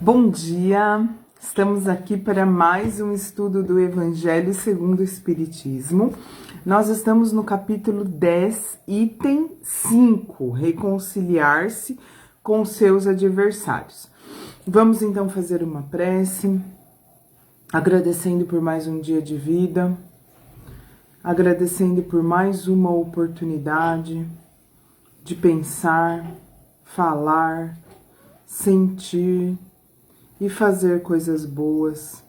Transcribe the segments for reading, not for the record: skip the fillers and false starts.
Bom dia, estamos aqui para mais um estudo do Evangelho segundo o Espiritismo. Nós estamos no capítulo 10, item 5, reconciliar-se com seus adversários. Vamos então fazer uma prece, agradecendo por mais um dia de vida, agradecendo por mais uma oportunidade de pensar, falar, sentir e fazer coisas boas,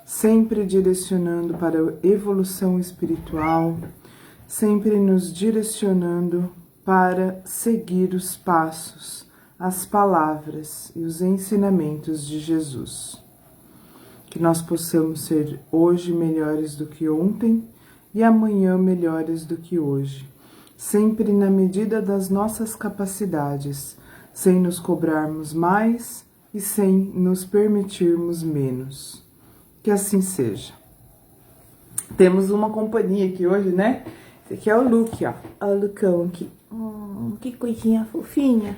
sempre direcionando para a evolução espiritual, sempre nos direcionando para seguir os passos, as palavras e os ensinamentos de Jesus. Que nós possamos ser hoje melhores do que ontem e amanhã melhores do que hoje, sempre na medida das nossas capacidades, sem nos cobrarmos mais e sem nos permitirmos menos. Que assim seja. Temos uma companhia aqui hoje, né? Esse aqui é o Luke, ó. Olha o Lucão aqui. Que coisinha fofinha.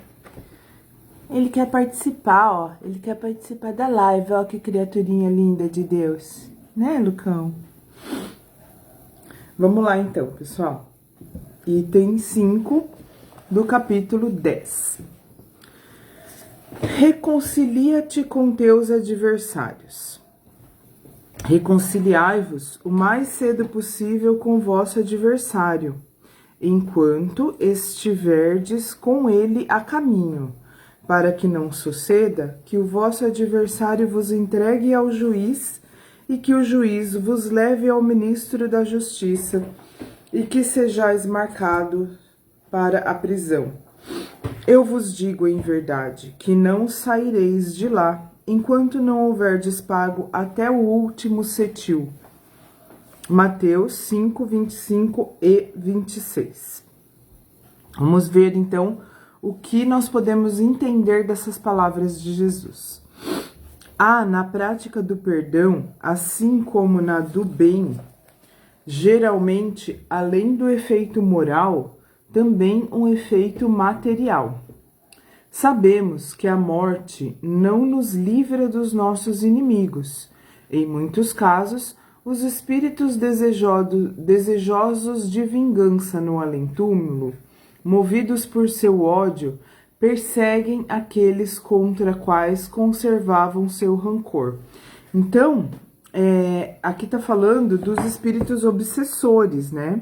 Ele quer participar, ó. Ele quer participar da live, ó. Que criaturinha linda de Deus. Né, Lucão? Vamos lá, então, pessoal. Item 5 do capítulo 10. Reconcilia-te com teus adversários. Reconciliai-vos o mais cedo possível com vosso adversário, enquanto estiverdes com ele a caminho, para que não suceda que o vosso adversário vos entregue ao juiz e que o juiz vos leve ao ministro da Justiça e que sejais marcado para a prisão. Eu vos digo em verdade que não saireis de lá enquanto não houverdes pago até o último cetil. Mateus 5, 25 e 26. Vamos ver então o que nós podemos entender dessas palavras de Jesus. Há na prática do perdão, assim como na do bem, geralmente, além do efeito moral, também um efeito material. Sabemos que a morte não nos livra dos nossos inimigos. Em muitos casos, os espíritos desejosos de vingança no além-túmulo, movidos por seu ódio, perseguem aqueles contra quais conservavam seu rancor. Então, aqui está falando dos espíritos obsessores, né?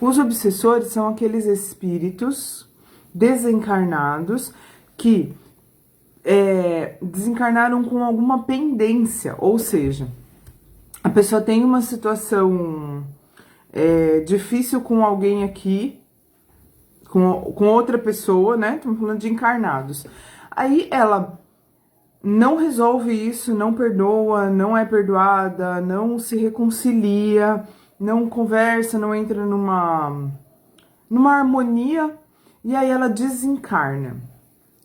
Os obsessores são aqueles espíritos desencarnados que desencarnaram com alguma pendência, ou seja, a pessoa tem uma situação difícil com alguém aqui, com outra pessoa, né? Estamos falando de encarnados. Aí ela não resolve isso, não perdoa, não é perdoada, não se reconcilia, não conversa, não entra numa harmonia, e aí ela desencarna.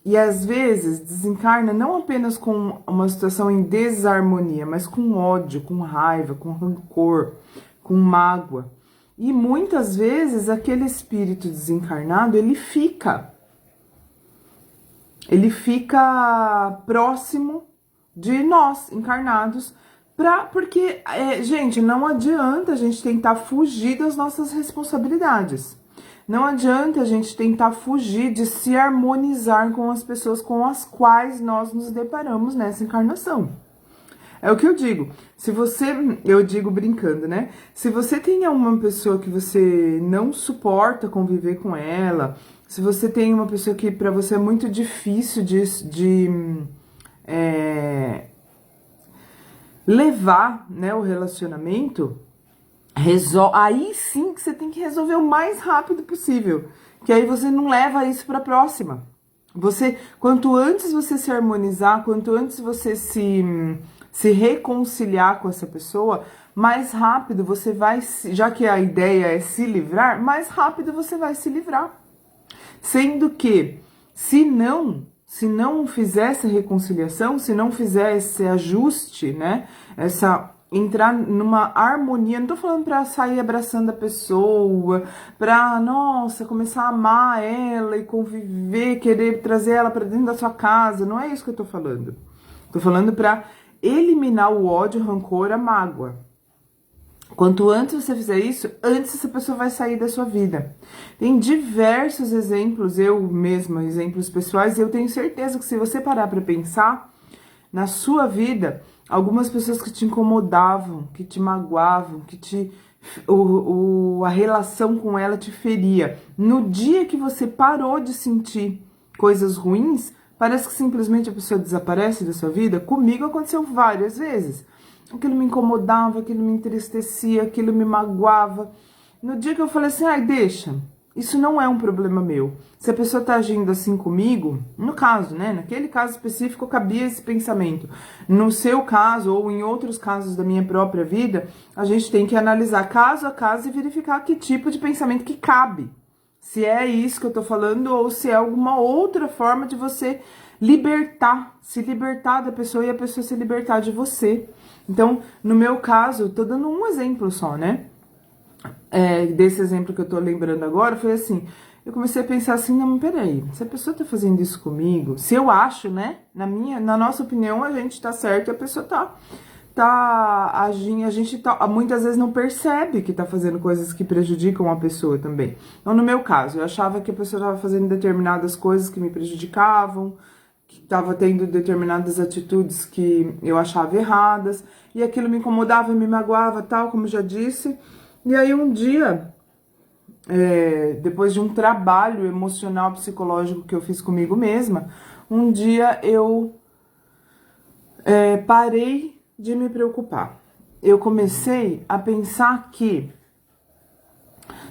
E às vezes desencarna não apenas com uma situação em desarmonia, mas com ódio, com raiva, com rancor, com mágoa. E muitas vezes aquele espírito desencarnado, ele fica próximo de nós, encarnados, porque, gente, não adianta a gente tentar fugir das nossas responsabilidades. Não adianta a gente tentar fugir de se harmonizar com as pessoas com as quais nós nos deparamos nessa encarnação. É o que eu digo. Eu digo brincando, né? Se você tem uma pessoa que você não suporta conviver com ela, se você tem uma pessoa que para você é muito difícil de levar, né, o relacionamento, aí sim que você tem que resolver o mais rápido possível, que aí você não leva isso para a próxima. Quanto antes você se harmonizar, quanto antes você se reconciliar com essa pessoa, mais rápido você vai, já que a ideia é se livrar, mais rápido você vai se livrar. Sendo que, se não fizer essa reconciliação, se não fizer esse ajuste, né, essa entrar numa harmonia. Não tô falando pra sair abraçando a pessoa, pra, nossa, começar a amar ela e conviver, querer trazer ela pra dentro da sua casa. Não é isso que eu tô falando. Tô falando pra eliminar o ódio, o rancor, a mágoa. Quanto antes você fizer isso, antes essa pessoa vai sair da sua vida. Tem diversos exemplos, eu mesma, exemplos pessoais, e eu tenho certeza que se você parar pra pensar, na sua vida, algumas pessoas que te incomodavam, que te magoavam, que a relação com ela te feria. No dia que você parou de sentir coisas ruins, parece que simplesmente a pessoa desaparece da sua vida. Comigo aconteceu várias vezes. Aquilo me incomodava, aquilo me entristecia, aquilo me magoava. No dia que eu falei assim, ai, deixa, isso não é um problema meu. Se a pessoa tá agindo assim comigo, no caso, né, naquele caso específico cabia esse pensamento. No seu caso, ou em outros casos da minha própria vida, a gente tem que analisar caso a caso e verificar que tipo de pensamento que cabe. Se é isso que eu tô falando ou se é alguma outra forma de você se libertar da pessoa e a pessoa se libertar de você. Então, no meu caso, tô dando um exemplo só, né? Desse exemplo que eu tô lembrando agora, foi assim, eu comecei a pensar assim, não, peraí, se a pessoa tá fazendo isso comigo, se eu acho, né, na nossa opinião, a gente tá certo e a pessoa tá agindo, a gente muitas vezes não percebe que tá fazendo coisas que prejudicam a pessoa também. Então, no meu caso, eu achava que a pessoa tava fazendo determinadas coisas que me prejudicavam, que tava tendo determinadas atitudes que eu achava erradas, e aquilo me incomodava, me magoava, tal, como já disse. E aí um dia, depois de um trabalho emocional, psicológico que eu fiz comigo mesma, um dia eu parei de me preocupar. Eu comecei a pensar que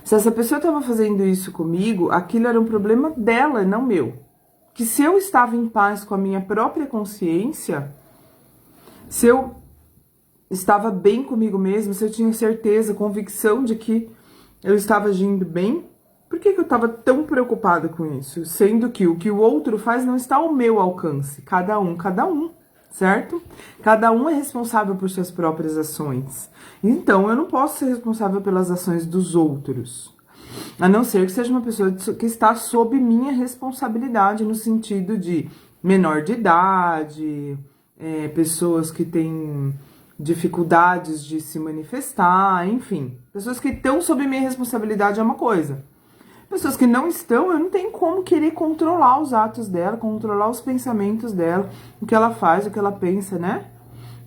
se essa pessoa estava fazendo isso comigo, aquilo era um problema dela, não meu. Que se eu estava em paz com a minha própria consciência, se eu estava bem comigo mesmo, se eu tinha certeza, convicção de que eu estava agindo bem, por que eu estava tão preocupada com isso? Sendo que o outro faz não está ao meu alcance. Cada um, certo? Cada um é responsável por suas próprias ações. Então, eu não posso ser responsável pelas ações dos outros. A não ser que seja uma pessoa que está sob minha responsabilidade, no sentido de menor de idade, pessoas que têm dificuldades de se manifestar, enfim. Pessoas que estão sob minha responsabilidade é uma coisa. Pessoas que não estão, eu não tenho como querer controlar os atos dela, controlar os pensamentos dela, o que ela faz, o que ela pensa, né?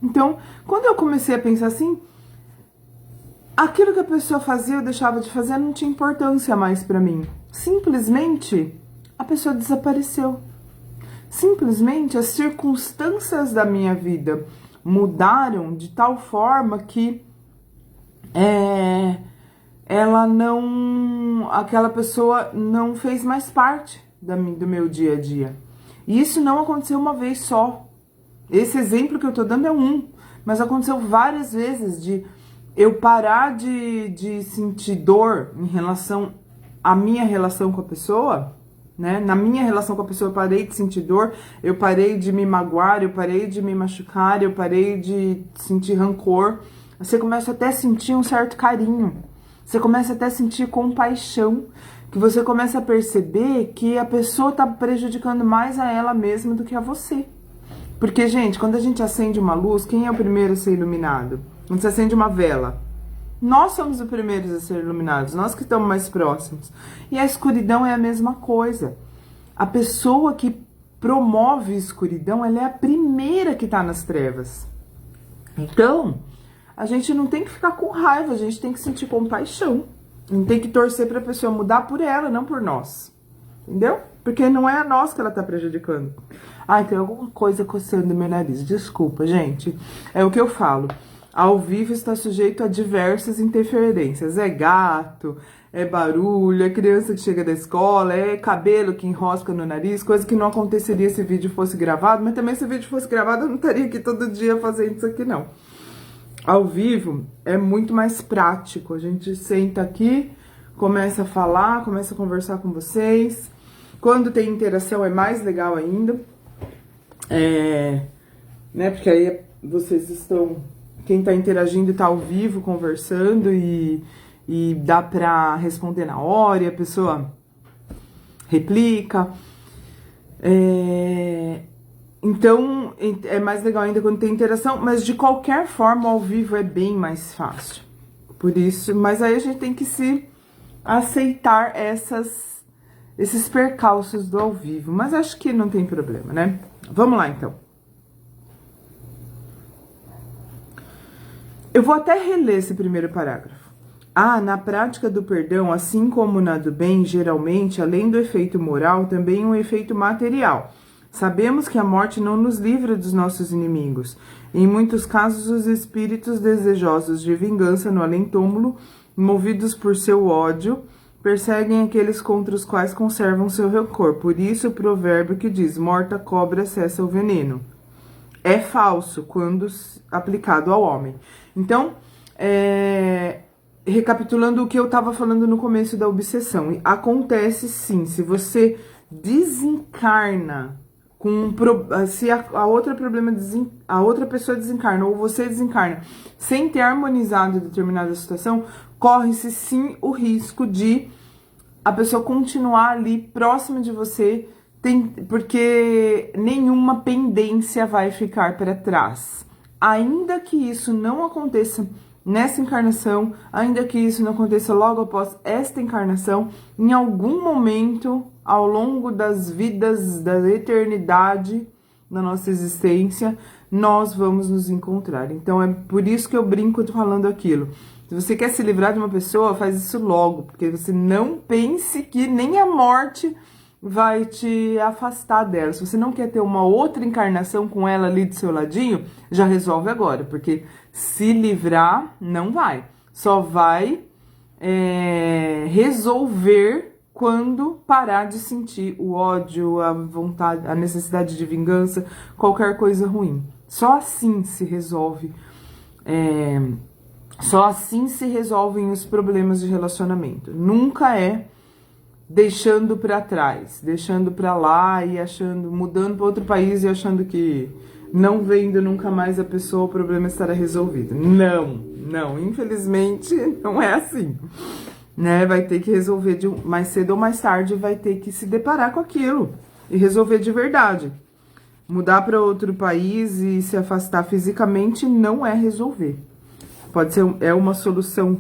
Então, quando eu comecei a pensar assim, aquilo que a pessoa fazia, eu deixava de fazer, não tinha importância mais pra mim. Simplesmente, a pessoa desapareceu. Simplesmente, as circunstâncias da minha vida mudaram de tal forma que aquela pessoa não fez mais parte do meu dia a dia. E isso não aconteceu uma vez só. Esse exemplo que eu tô dando é um, mas aconteceu várias vezes de eu parar de sentir dor em relação à minha relação com a pessoa, né? Na minha relação com a pessoa eu parei de sentir dor, eu parei de me magoar, eu parei de me machucar, eu parei de sentir rancor. Você começa até a sentir um certo carinho, você começa até a sentir compaixão, que você começa a perceber que a pessoa tá prejudicando mais a ela mesma do que a você. Porque, gente, quando a gente acende uma luz, quem é o primeiro a ser iluminado? Quando você acende uma vela, nós somos os primeiros a ser iluminados, nós que estamos mais próximos. E a escuridão é a mesma coisa. A pessoa que promove escuridão, ela é a primeira que está nas trevas. Então, a gente não tem que ficar com raiva, a gente tem que sentir compaixão. A gente tem que torcer para a pessoa mudar por ela, não por nós. Entendeu? Porque não é a nós que ela tá prejudicando. Ai, tem alguma coisa coçando no meu nariz. Desculpa, gente. É o que eu falo. Ao vivo está sujeito a diversas interferências. É gato, é barulho, é criança que chega da escola, é cabelo que enrosca no nariz, coisa que não aconteceria se o vídeo fosse gravado, mas também se o vídeo fosse gravado eu não estaria aqui todo dia fazendo isso aqui, não. Ao vivo é muito mais prático. A gente senta aqui, começa a falar, começa a conversar com vocês. Quando tem interação é mais legal ainda. Né? Porque aí vocês estão quem tá interagindo tá ao vivo, conversando e dá pra responder na hora e a pessoa replica. Então, é mais legal ainda quando tem interação, mas de qualquer forma, ao vivo é bem mais fácil. Por isso, mas aí a gente tem que se aceitar esses percalços do ao vivo. Mas acho que não tem problema, né? Vamos lá, então. Eu vou até reler esse primeiro parágrafo. Na prática do perdão, assim como na do bem, geralmente, além do efeito moral, também um efeito material. Sabemos que a morte não nos livra dos nossos inimigos. Em muitos casos, os espíritos desejosos de vingança no além-túmulo, movidos por seu ódio, perseguem aqueles contra os quais conservam seu rancor. Por isso, o provérbio que diz, morta cobra cessa o veneno, é falso quando aplicado ao homem. Então, recapitulando o que eu estava falando no começo da obsessão, acontece sim, se você desencarna se a outra pessoa desencarna ou você desencarna sem ter harmonizado determinada situação, corre-se sim o risco de a pessoa continuar ali próxima de você, porque nenhuma pendência vai ficar para trás. Ainda que isso não aconteça nessa encarnação, ainda que isso não aconteça logo após esta encarnação, em algum momento, ao longo das vidas, da eternidade da nossa existência, nós vamos nos encontrar. Então, é por isso que eu brinco falando aquilo. Se você quer se livrar de uma pessoa, faz isso logo, porque você não pense que nem a morte vai te afastar dela. Se você não quer ter uma outra encarnação com ela ali do seu ladinho, já resolve agora, porque se livrar não vai. Só vai resolver quando parar de sentir o ódio, a vontade, a necessidade de vingança, qualquer coisa ruim. Só assim se resolve. Só assim se resolvem os problemas de relacionamento. Nunca é deixando pra trás, deixando pra lá e achando, mudando para outro país e achando que não vendo nunca mais a pessoa, o problema estará resolvido. Não, infelizmente não é assim, né? Vai ter que resolver mais cedo ou mais tarde, vai ter que se deparar com aquilo e resolver de verdade. Mudar para outro país e se afastar fisicamente não é resolver. Pode ser uma solução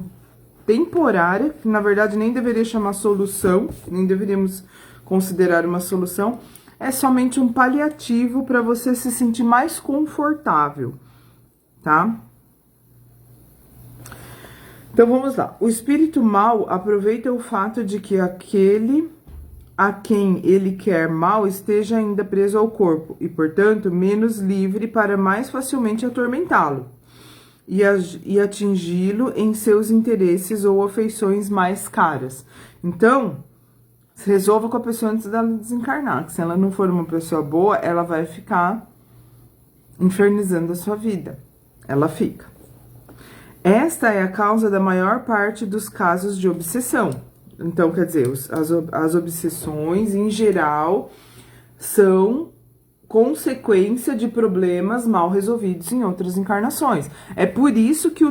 temporária, que na verdade nem deveria chamar solução, nem deveríamos considerar uma solução, é somente um paliativo para você se sentir mais confortável, tá? Então vamos lá. O espírito mau aproveita o fato de que aquele a quem ele quer mal esteja ainda preso ao corpo e, portanto, menos livre para mais facilmente atormentá-lo e atingi-lo em seus interesses ou afeições mais caras. Então, se resolva com a pessoa antes dela desencarnar, que se ela não for uma pessoa boa, ela vai ficar infernizando a sua vida. Ela fica. Esta é a causa da maior parte dos casos de obsessão. Então, quer dizer, as obsessões, em geral, são consequência de problemas mal resolvidos em outras encarnações. É por isso que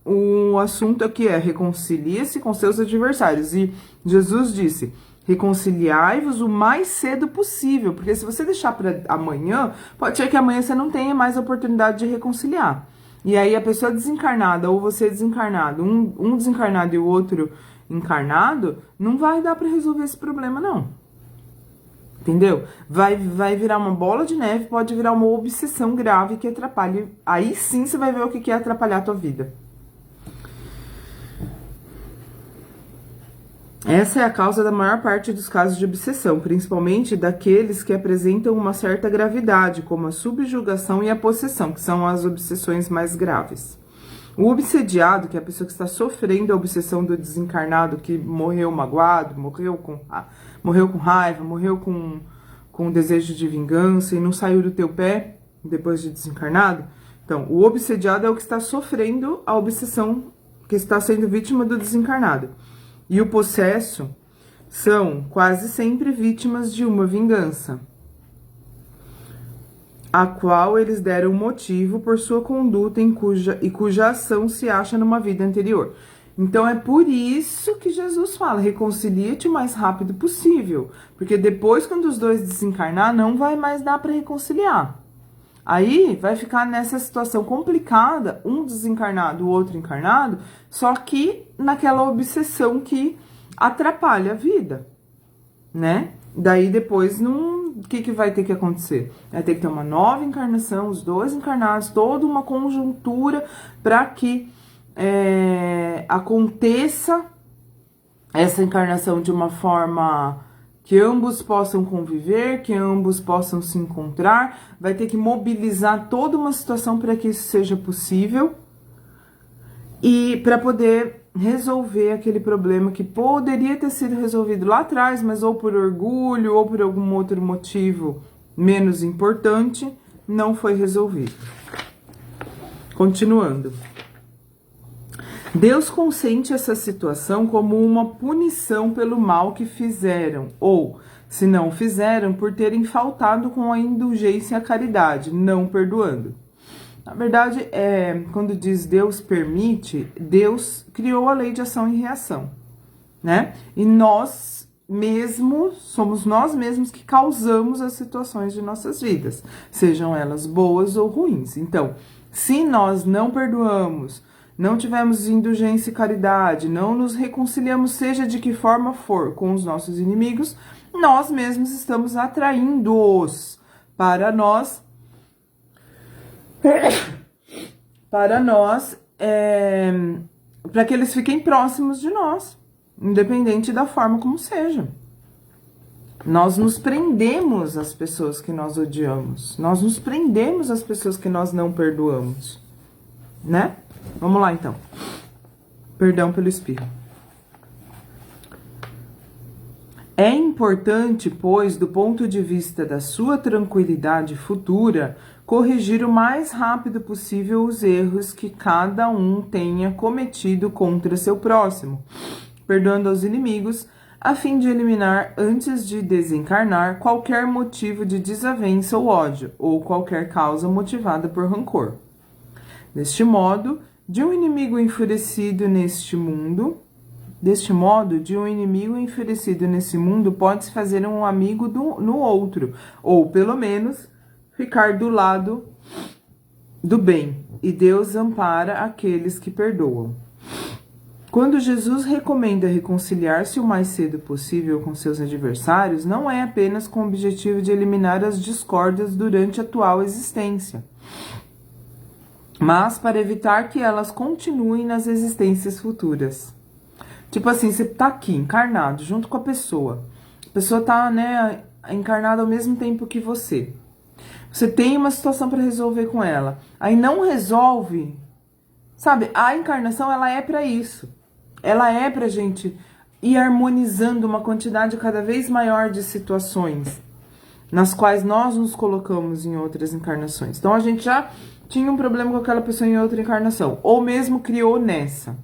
o assunto aqui é reconcilia-se com seus adversários. E Jesus disse, reconciliai-vos o mais cedo possível, porque se você deixar para amanhã, pode ser que amanhã você não tenha mais oportunidade de reconciliar. E aí a pessoa desencarnada ou você desencarnado, um desencarnado e o outro encarnado, não vai dar para resolver esse problema, não. Entendeu? Vai virar uma bola de neve, pode virar uma obsessão grave que atrapalhe. Aí sim você vai ver o que é atrapalhar a tua vida. Essa é a causa da maior parte dos casos de obsessão, principalmente daqueles que apresentam uma certa gravidade, como a subjugação e a possessão, que são as obsessões mais graves. O obsediado, que é a pessoa que está sofrendo a obsessão do desencarnado, que morreu magoado, morreu com raiva, morreu com desejo de vingança e não saiu do teu pé depois de desencarnado. Então, o obsediado é o que está sofrendo a obsessão, que está sendo vítima do desencarnado. E o possesso são quase sempre vítimas de uma vingança. a qual eles deram motivo por sua conduta cuja ação se acha numa vida anterior. Então é por isso que Jesus fala, reconcilia-te o mais rápido possível, porque depois, quando os dois desencarnar, não vai mais dar para reconciliar. Aí vai ficar nessa situação complicada, um desencarnado, o outro encarnado, só que naquela obsessão que atrapalha a vida, né? Daí depois o que vai ter que acontecer? Vai ter que ter uma nova encarnação, os dois encarnados, toda uma conjuntura para que aconteça essa encarnação de uma forma que ambos possam conviver, que ambos possam se encontrar. Vai ter que mobilizar toda uma situação para que isso seja possível e para poder resolver aquele problema que poderia ter sido resolvido lá atrás, mas ou por orgulho ou por algum outro motivo menos importante, não foi resolvido. Continuando. Deus consente essa situação como uma punição pelo mal que fizeram, ou, se não fizeram, por terem faltado com a indulgência e a caridade, não perdoando. Na verdade, quando diz Deus permite, Deus criou a lei de ação e reação, né? E somos nós mesmos que causamos as situações de nossas vidas, sejam elas boas ou ruins. Então, se nós não perdoamos, não tivemos indulgência e caridade, não nos reconciliamos, seja de que forma for, com os nossos inimigos, nós mesmos estamos atraindo-os para nós, para que eles fiquem próximos de nós, independente da forma como seja. Nós nos prendemos às pessoas que nós odiamos, nós nos prendemos às pessoas que nós não perdoamos, né? Vamos lá, então. Perdão pelo espirro. É importante, pois, do ponto de vista da sua tranquilidade futura, corrigir o mais rápido possível os erros que cada um tenha cometido contra seu próximo, perdoando aos inimigos, a fim de eliminar, antes de desencarnar, qualquer motivo de desavença ou ódio, ou qualquer causa motivada por rancor. Deste modo, de um inimigo enfurecido nesse mundo, pode-se fazer um amigo no outro, ou pelo menos ficar do lado do bem, e Deus ampara aqueles que perdoam. Quando Jesus recomenda reconciliar-se o mais cedo possível com seus adversários, não é apenas com o objetivo de eliminar as discórdias durante a atual existência, mas para evitar que elas continuem nas existências futuras. Tipo assim, você tá aqui, encarnado, junto com a pessoa tá, né, encarnada ao mesmo tempo que você. Você tem uma situação para resolver com ela, aí não resolve, sabe? A encarnação, ela é para isso. Ela é pra gente ir harmonizando uma quantidade cada vez maior de situações nas quais nós nos colocamos em outras encarnações. Então, a gente já tinha um problema com aquela pessoa em outra encarnação, ou mesmo criou nessa.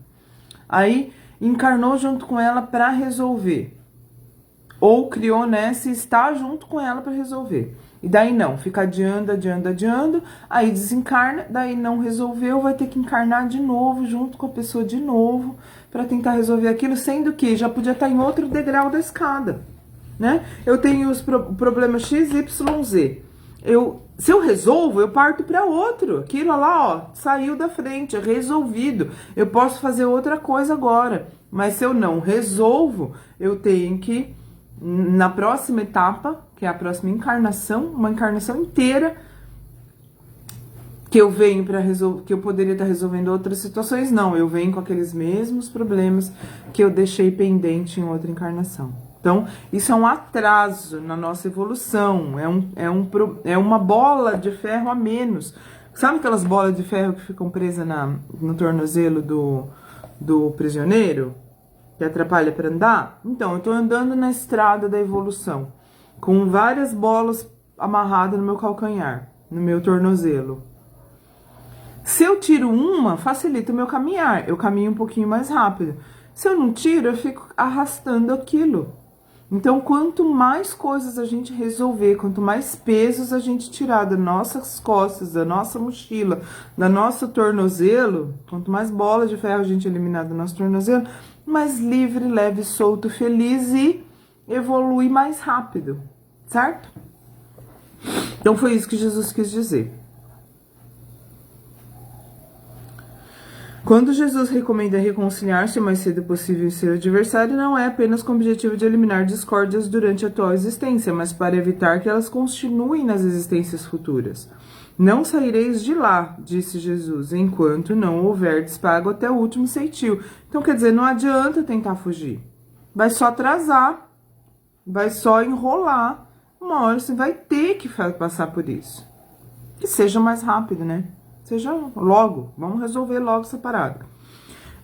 Aí, encarnou junto com ela para resolver. Ou criou nessa e está junto com ela para resolver. E daí não, fica adiando, aí desencarna, daí não resolveu, vai ter que encarnar de novo, junto com a pessoa de novo, para tentar resolver aquilo, sendo que já podia estar em outro degrau da escada, né? Eu tenho os problemas X, Y, Z. Se eu resolvo, eu parto para outro. Aquilo lá, ó, saiu da frente, é resolvido. Eu posso fazer outra coisa agora. Mas se eu não resolvo, eu tenho que, na próxima etapa, que é a próxima encarnação, uma encarnação inteira, que eu venho para resolver, que eu poderia estar resolvendo outras situações, não, eu venho com aqueles mesmos problemas que eu deixei pendente em outra encarnação. Então, isso é um atraso na nossa evolução, é uma bola de ferro a menos. Sabe aquelas bolas de ferro que ficam presas no tornozelo do prisioneiro? Que atrapalha para andar? Então, eu tô andando na estrada da evolução, com várias bolas amarradas no meu calcanhar, no meu tornozelo. Se eu tiro uma, facilita o meu caminhar, eu caminho um pouquinho mais rápido. Se eu não tiro, eu fico arrastando aquilo. Então, quanto mais coisas a gente resolver, quanto mais pesos a gente tirar das nossas costas, da nossa mochila, da nosso tornozelo, quanto mais bola de ferro a gente eliminar do nosso tornozelo, mais livre, leve, solto, feliz e evolui mais rápido, certo? Então, foi isso que Jesus quis dizer. Quando Jesus recomenda reconciliar-se o mais cedo possível seu adversário, não é apenas com o objetivo de eliminar discórdias durante a atual existência, mas para evitar que elas continuem nas existências futuras. Não saireis de lá, disse Jesus, enquanto não houver despago até o último ceitil. Então, quer dizer, não adianta tentar fugir. Vai só atrasar, vai só enrolar. Uma hora você vai ter que passar por isso. Que seja mais rápido, né? Seja logo, vamos resolver logo essa parada.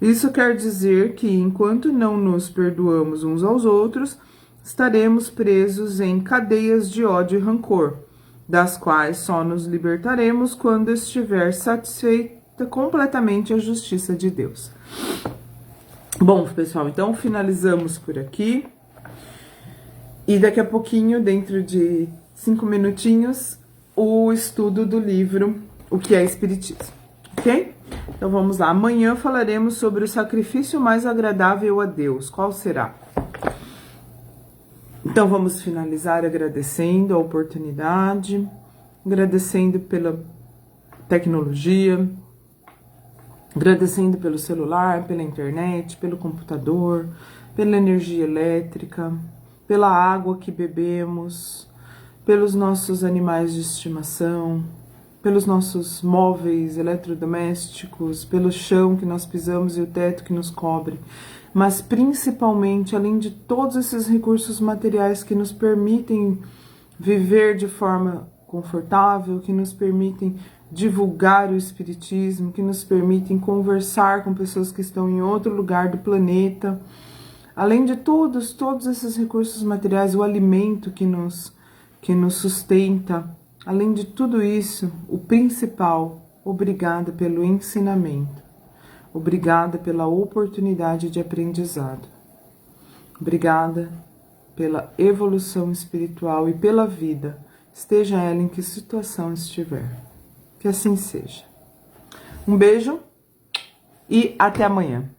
Isso quer dizer que, enquanto não nos perdoamos uns aos outros, estaremos presos em cadeias de ódio e rancor, das quais só nos libertaremos quando estiver satisfeita completamente a justiça de Deus. Bom, pessoal, então finalizamos por aqui. E daqui a pouquinho, dentro de 5 minutinhos, o estudo do livro O que é Espiritismo, ok? Então vamos lá. Amanhã falaremos sobre o sacrifício mais agradável a Deus. Qual será? Então vamos finalizar agradecendo a oportunidade, agradecendo pela tecnologia, agradecendo pelo celular, pela internet, pelo computador, pela energia elétrica, pela água que bebemos, pelos nossos animais de estimação, pelos nossos móveis eletrodomésticos, pelo chão que nós pisamos e o teto que nos cobre, mas principalmente, além de todos esses recursos materiais que nos permitem viver de forma confortável, que nos permitem divulgar o espiritismo, que nos permitem conversar com pessoas que estão em outro lugar do planeta. Além de todos esses recursos materiais, o alimento que nos sustenta, além de tudo isso, o principal, obrigada pelo ensinamento, obrigada pela oportunidade de aprendizado, obrigada pela evolução espiritual e pela vida, esteja ela em que situação estiver. Que assim seja. Um beijo e até amanhã.